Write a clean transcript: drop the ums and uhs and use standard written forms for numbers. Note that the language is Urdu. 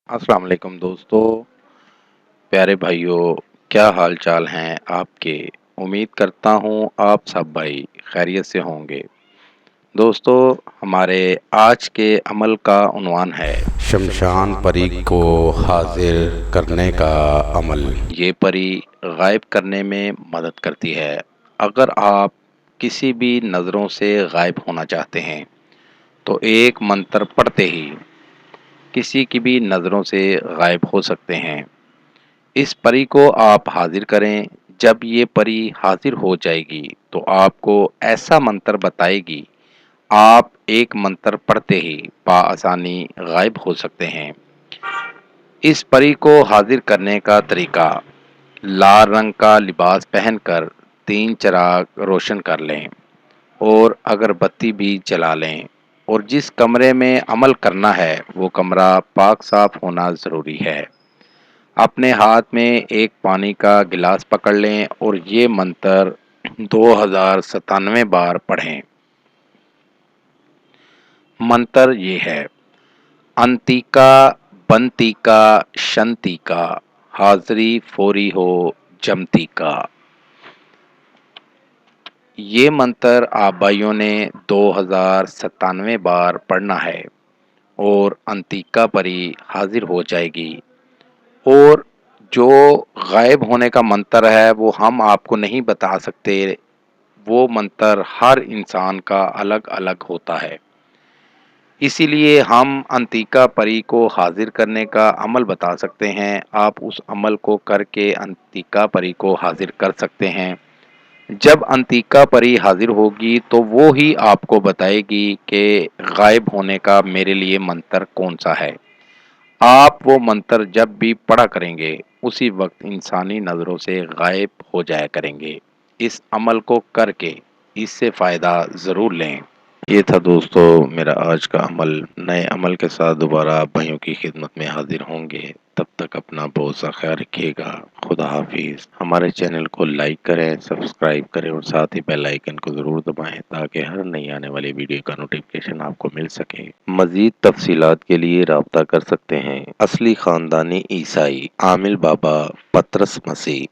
السلام علیکم دوستو، پیارے بھائیوں، کیا حال چال ہیں آپ کے؟ امید کرتا ہوں آپ سب بھائی خیریت سے ہوں گے۔ دوستو، ہمارے آج کے عمل کا عنوان ہے شمشان پری کو حاضر کرنے کا عمل۔ یہ پری غائب کرنے میں مدد کرتی ہے۔ اگر آپ کسی بھی نظروں سے غائب ہونا چاہتے ہیں تو ایک منتر پڑھتے ہی کسی کی بھی نظروں سے غائب ہو سکتے ہیں۔ اس پری کو آپ حاضر کریں۔ جب یہ پری حاضر ہو جائے گی تو آپ کو ایسا منتر بتائے گی، آپ ایک منتر پڑھتے ہی بآسانی غائب ہو سکتے ہیں۔ اس پری کو حاضر کرنے کا طریقہ: لال رنگ کا لباس پہن کر 3 چراغ روشن کر لیں اور اگربتی بھی جلا لیں، اور جس کمرے میں عمل کرنا ہے وہ کمرہ پاک صاف ہونا ضروری ہے۔ اپنے ہاتھ میں ایک پانی کا گلاس پکڑ لیں اور یہ منتر 2097 بار پڑھیں۔ منتر یہ ہے: انتیکا بنتیکا شنتیکا، حاضری فوری ہو جمتیکا۔ یہ منتر آپ بھائیوں نے 2097 بار پڑھنا ہے اور انتیکا پری حاضر ہو جائے گی۔ اور جو غائب ہونے کا منتر ہے وہ ہم آپ کو نہیں بتا سکتے، وہ منتر ہر انسان کا الگ الگ ہوتا ہے، اسی لیے ہم انتیکا پری کو حاضر کرنے کا عمل بتا سکتے ہیں۔ آپ اس عمل کو کر کے انتیکا پری کو حاضر کر سکتے ہیں۔ جب انتیکا پری حاضر ہوگی تو وہ ہی آپ کو بتائے گی کہ غائب ہونے کا میرے لیے منتر کون سا ہے۔ آپ وہ منتر جب بھی پڑھا کریں گے اسی وقت انسانی نظروں سے غائب ہو جایا کریں گے۔ اس عمل کو کر کے اس سے فائدہ ضرور لیں۔ یہ تھا دوستو میرا آج کا عمل۔ نئے عمل کے ساتھ دوبارہ آپ بھائیوں کی خدمت میں حاضر ہوں گے۔ تب تک اپنا بہت سا خیال رکھیے گا۔ خدا حافظ۔ ہمارے چینل کو لائک کریں، سبسکرائب کریں اور ساتھ ہی بیل آئیکن کو ضرور دبائیں تاکہ ہر نئی آنے والی ویڈیو کا نوٹیفکیشن آپ کو مل سکے۔ مزید تفصیلات کے لیے رابطہ کر سکتے ہیں۔ اصلی خاندانی عیسائی عامل بابا پطرس مسیح۔